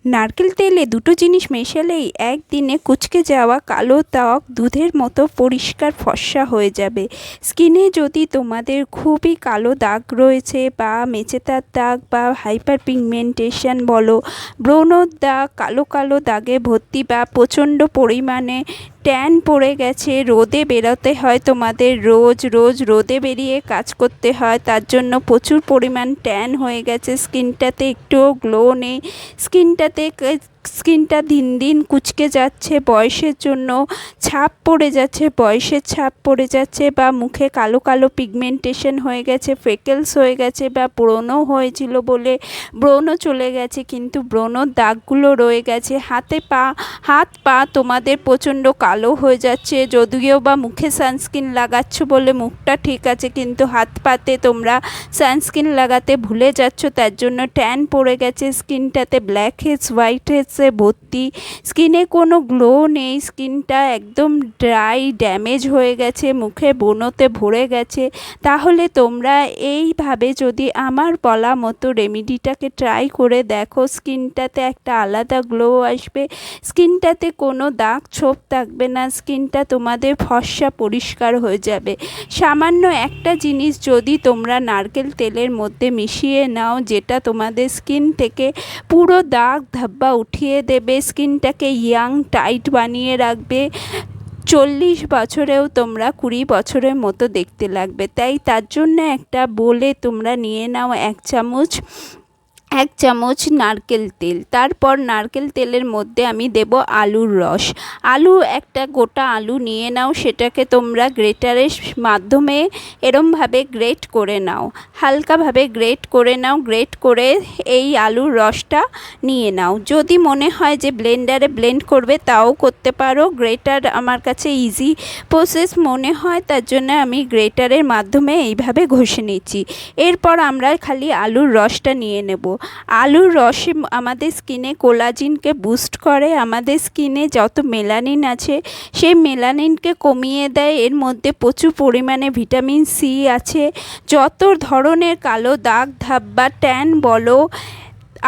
নারকেল তেলে দুটো জিনিস মেশালেই একদিনে কুঁচকে যাওয়া কালো ত্বক দুধের মতো পরিষ্কার ফর্সা হয়ে যাবে। স্কিনে যদি তোমাদের খুবই কালো দাগ রয়েছে বা মেচেদার দাগ বা হাইপার পিগমেন্টেশন বলো, ব্রণর দাগ, কালো কালো দাগে ভর্তি বা প্রচণ্ড পরিমাণে ট্যান পড়ে গেছে, রোদে বেরোতে হয় তোমাদের, রোজ রোজ রোদে বেরিয়ে কাজ করতে হয়, তার জন্য প্রচুর পরিমাণ ট্যান হয়ে গেছে, স্কিনটাতে একটুও গ্লো নেই, স্কিনটা দিন দিন কুঁচকে যাচ্ছে, বয়সের জন্য ছাপ পড়ে যাচ্ছে, বয়সের ছাপ পড়ে যাচ্ছে, বা মুখে কালো কালো পিগমেন্টেশন হয়ে গেছে, ফ্রেকেলস হয়ে গেছে, বা ব্রণ হয়েছিল বলে ব্রণ চলে গেছে কিন্তু ব্রণর দাগগুলো রয়ে গেছে, হাত পা তোমাদের প্রচণ্ড কালো হয়ে যাচ্ছে, যদিও বা মুখে সানস্ক্রিন লাগাচ্ছ বলে মুখটা ঠিক আছে কিন্তু হাত পাতে তোমরা সানস্ক্রিন লাগাতে ভুলে যাচ্ছ, তার জন্য ট্যান পড়ে গেছে, স্কিনটাতে ব্ল্যাক হেডস হোয়াইট হেডসে ভর্তি, স্কিনে কোনো গ্লো নেই, স্কিনটা একদম ড্রাই ড্যামেজ হয়ে গেছে, মুখে ব্রণতে ভরে গেছে। তাহলে তোমরা এইভাবে যদি আমার বলা মতো রেমেডিটাকে ট্রাই করে দেখো, স্কিনটাতে একটা আলাদা গ্লো আসবে, স্কিনটাতে কোনো দাগ ছোপ থাকবে না, স্কিনটা তোমাদের ফর্সা পরিষ্কার হয়ে যাবে। সামান্য একটা জিনিস যদি তোমরা নারকেল তেলের মধ্যে মিশিয়ে নাও, যেটা তোমাদের স্কিন থেকে পুরো দাগ ধাব্বা উঠিয়ে দেবে, স্কিনটাকে ইয়াং টাইট বানিয়ে রাখবে, 40 বছরেও তোমরা 20 বছরের মতো দেখতে লাগবে। তাই তার জন্য একটা বলে তোমরা নিয়ে নাও এক চামচ নারকেল তেল, তারপর নারকেল তেলের মধ্যে আমি দেব আলুর রস। একটা গোটা আলু নিয়ে নাও, সেটাকে তোমরা গ্রেটারের মাধ্যমে এরমভাবে গ্রেট করে নাও, হালকাভাবে গ্রেট করে নাও, গ্রেট করে এই আলুর রসটা নিয়ে নাও। যদি মনে হয় যে ব্লেন্ডারে ব্লেন্ড করবে তাও করতে পারো, গ্রেটার আমার কাছে ইজি প্রসেস মনে হয়, তার জন্য আমি গ্রেটারের মাধ্যমে এইভাবে ঘষে নিচ্ছি। এরপর আমরা খালি আলুর রসটা নিয়ে নেব। আলুর রসে আমাদের স্কিনে কোলাজিনকে বুস্ট করে, আমাদের স্কিনে যত মেলানিন আছে সেই মেলানিনকে কমিয়ে দেয়, এর মধ্যে প্রচুর পরিমাণে ভিটামিন সি আছে, যত ধরনের কালো দাগ ধাব্বা ট্যান বলো,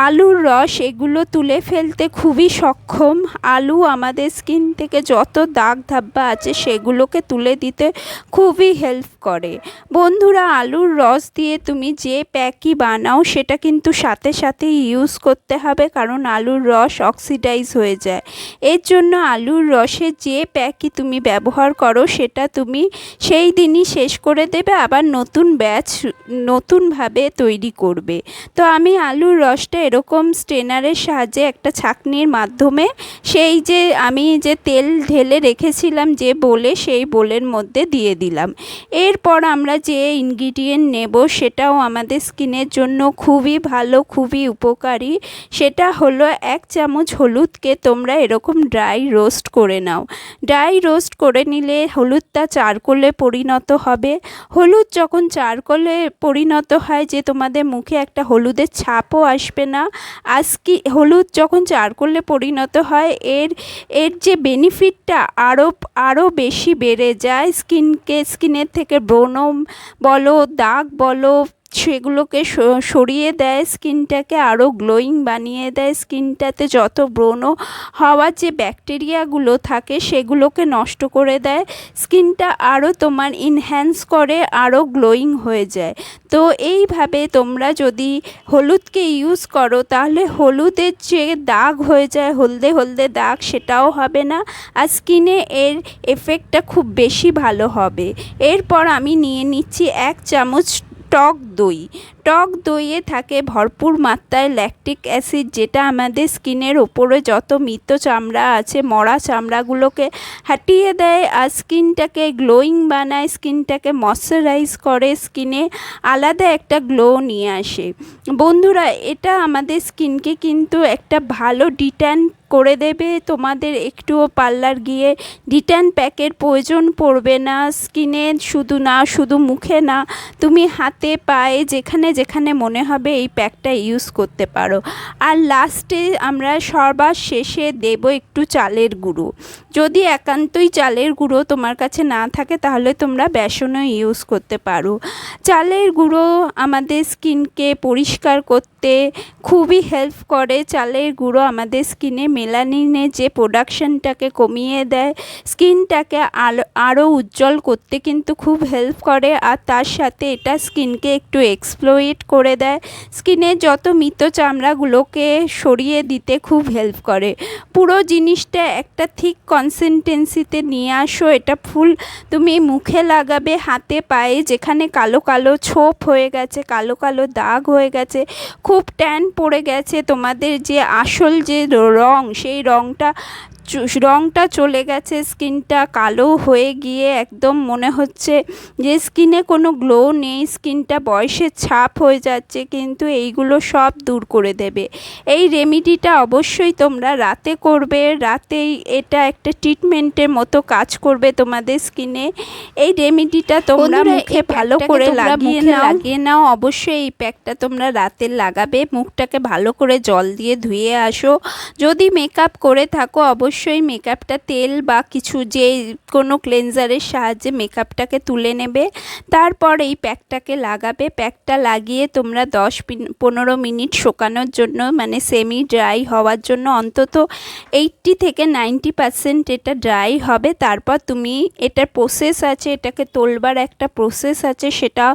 আলুর রস এগুলো তুলে ফেলতে খুবই সক্ষম। আলু আমাদের স্কিন থেকে যত দাগ ধাব্বা আছে সেগুলোকে তুলে দিতে খুবই হেল্প করে। বন্ধুরা, আলুর রস দিয়ে তুমি যে প্যাকই বানাও সেটা কিন্তু সাথে সাথে ইউজ করতে হবে, কারণ আলুর রস অক্সিডাইজ হয়ে যায়। এর জন্য আলুর রসে যে প্যাকই তুমি ব্যবহার করো সেটা তুমি সেই দিনই শেষ করে দেবে, আবার নতুন ব্যাচ নতুনভাবে তৈরি করবে। তো আমি আলুর রসটা এরকম স্ট্রেনারের সাহায্যে একটা ছাঁকনির মাধ্যমে আমি যে তেল ঢেলে রেখেছিলাম যে বোলে, সেই বোলের মধ্যে দিয়ে দিলাম। এরপর আমরা যে ইনগ্রিডিয়েন্ট নেব সেটাও আমাদের স্কিনের জন্য খুবই ভালো, খুবই উপকারী। সেটা হলো 1 চামচ হলুদকে তোমরা এরকম ড্রাই রোস্ট করে নাও। ড্রাই রোস্ট করে নিলে হলুদটা চারকোলে পরিণত হবে। হলুদ যখন চারকোলে পরিণত হয়, যে তোমাদের মুখে একটা হলুদের ছাপও আসবে না। হলুদ যখন চারকোলে পরিণত হয়, এর যে বেনিফিটটা আরও বেশি বেড়ে যায়, স্কিনের থেকে ব্রণ বলো, দাগ বলো, সেগুলোকে সরিয়ে দেয়, স্কিনটাকে আরও গ্লোয়িং বানিয়ে দেয়, স্কিনটাতে যত ব্রণ হওয়ার যে ব্যাকটেরিয়াগুলো থাকে সেগুলোকে নষ্ট করে দেয়, স্কিনটা আরও তোমার ইনহ্যান্স করে, আরও গ্লোয়িং হয়ে যায়। তো এইভাবে তোমরা যদি হলুদকে ইউজ করো তাহলে হলুদের যে দাগ হয়ে যায়, হলদে হলদে দাগ, সেটাও হবে না, আর স্কিনে এর এফেক্টটা খুব বেশি ভালো হবে। এরপর আমি নিয়ে নিচ্ছি 1 চামচ টক দইয়ে থাকে ভরপুর মাত্রায় ল্যাকটিক অ্যাসিড, যেটা আমাদের স্কিনের ওপরে যত মৃত চামড়া আছে, মরা চামড়াগুলোকে হটিয়ে দেয়, আর স্কিনটাকে গ্লোয়িং বানায়, স্কিনটাকে ময়শ্চারাইজ করে, স্কিনে আলাদা একটা গ্লো নিয়ে আসে। বন্ধুরা, এটা আমাদের স্কিনকে কিন্তু একটা ভালো ডিট্যান করে দেবে। তোমাদের একটুও পার্লার গিয়ে ডিট্যান প্যাকের প্রয়োজন পড়বে না, স্কিনে শুধু মুখে না, তুমি হাতে পায়ে যেখানে যেখানে মনে হবে এই প্যাকটা ইউজ করতে পারো। আর লাস্টে আমরা সবার শেষে দেব একটু চালের গুঁড়ো। যদি একান্তই চালের গুঁড়ো তোমার কাছে না থাকে তাহলে তোমরা বেসনও ইউজ করতে পারো। চালের গুঁড়ো আমাদের স্কিনকে পরিষ্কার করতে করতে খুবই হেল্প করে। চালের গুঁড়ো আমাদের স্কিনে মেলানিনের যে প্রোডাকশনটাকে কমিয়ে দেয়, স্কিনটাকে আরও উজ্জ্বল করতে কিন্তু খুব হেল্প করে। আর তার সাথে এটা স্কিনকে একটু এক্সপ্লোইট করে দেয়, স্কিনের যত মৃত চামড়াগুলোকে সরিয়ে দিতে খুব হেল্প করে। পুরো জিনিসটা একটা থিক কনসিস্টেন্সিতে নিয়ে আসো। এটা ফুল তুমি মুখে লাগাবে, হাতে পায়ে যেখানে কালো কালো ছোপ হয়ে গেছে, কালো কালো দাগ হয়ে গেছে, খুব ট্যান পড়ে গেছে, তোমাদের যে আসল যে রং সেই রংটা চলে গেছে, স্কিনটা কালো হয়ে গিয়ে একদম মনে হচ্ছে যে স্কিনে কোনো গ্লো নেই, স্কিনটা বয়সের ছাপ হয়ে যাচ্ছে, কিন্তু এইগুলো সব দূর করে দেবে। এই রেমেডিটা অবশ্যই তোমরা রাতে করবে। রাতেই এটা একটা ট্রিটমেন্টের মতো কাজ করবে তোমাদের স্কিনে। এই রেমেডিটা তোমরা মুখে ভালো করে লাগিয়ে নাও। অবশ্যই এই প্যাকটা তোমরা রাতে লাগাবে, মুখটাকে ভালো করে জল দিয়ে ধুয়ে আসো। যদি মেকআপ করে থাকো অবশ্যই মেকআপটা তেল বা কিছু যে কোনো ক্লেনজারের সাহায্যে মেকআপটাকে তুলে নেবে, তারপর এই প্যাকটাকে লাগাবে। প্যাকটা লাগিয়ে তোমরা 10-15 মিনিট শুকানোর জন্য, মানে সেমি ড্রাই হওয়ার জন্য, অন্তত 80 থেকে 90% এটা ড্রাই হবে। তারপর তুমি এটার প্রসেস আছে, এটাকে তোলবার একটা প্রসেস আছে, সেটা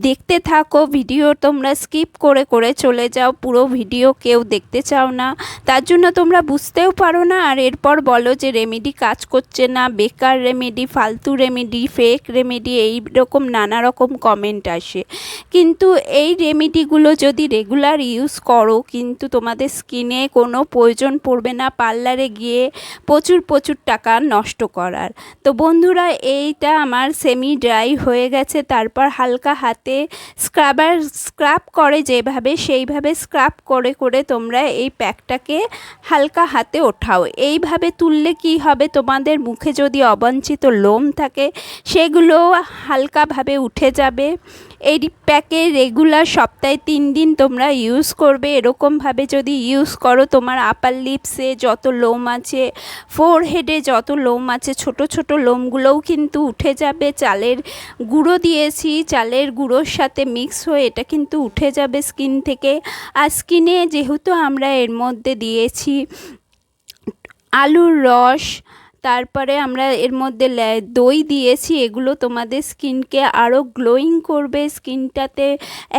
দেখতে থাকো। ভিডিও তোমরা স্কিপ করে করে চলে যাও, পুরো ভিডিও কেউ দেখতে চাও না, তার জন্য তোমরা বুঝতেও পারো না, আর এরপর বলো যে রেমেডি কাজ করছে না, বেকার রেমেডি, ফালতু রেমেডি, ফেক রেমেডি, এই রকম নানা রকম কমেন্ট আসে। কিন্তু এই রেমেডিগুলো যদি রেগুলার ইউজ করো কিন্তু তোমাদের স্কিনে কোনো প্রয়োজন পড়বে না পার্লারে গিয়ে প্রচুর টাকা নষ্ট করার। তো বন্ধুরা, এইটা আমার সেমি ড্রাই হয়ে গেছে। তারপর হালকা হাতে স্ক্রাব করে যেভাবে, সেইভাবে স্ক্রাব করে করে তোমরা এই প্যাকটাকে হালকা হাতে ওঠাও। এইভাবে তুললে কি হবে, তোমাদের মুখে যদি অবাঞ্ছিত লোম থাকে সেগুলো হালকাভাবে উঠে যাবে। এই প্যাকে রেগুলার সপ্তাহে 3 দিন তোমরা ইউজ করবে। এরকমভাবে যদি ইউজ করো, তোমার আপার লিপসে যত লোম আছে, ফোরহেডে যত লোম আছে, ছোট ছোট লোমগুলোও কিন্তু উঠে যাবে। চালের গুঁড়ো দিয়েছি, চালের গুঁড়োর সাথে মিক্স হয়ে এটা কিন্তু উঠে যাবে স্কিন থেকে। আর স্কিনে যেহেতু আমরা এর মধ্যে দিয়েছি আলুর রস, তারপরে আমরা এর মধ্যে দই দিয়েছি, এগুলো তোমাদের স্কিনকে আরও গ্লোয়িং করবে, স্কিনটাতে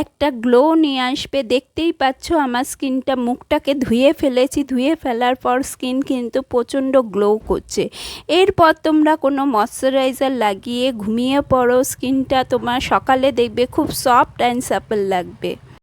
একটা গ্লো নিয়ে আসবে। দেখতেই পাচ্ছ আমার স্কিনটা, মুখটাকে ধুয়ে ফেলেছি, ধুয়ে ফেলার পর স্কিন কিন্তু প্রচণ্ড গ্লো করছে। এরপর তোমরা কোনো ময়শ্চারাইজার লাগিয়ে ঘুমিয়ে পড়ো, স্কিনটা তোমার সকালে দেখবে খুব সফট অ্যান্ড সাপল লাগবে।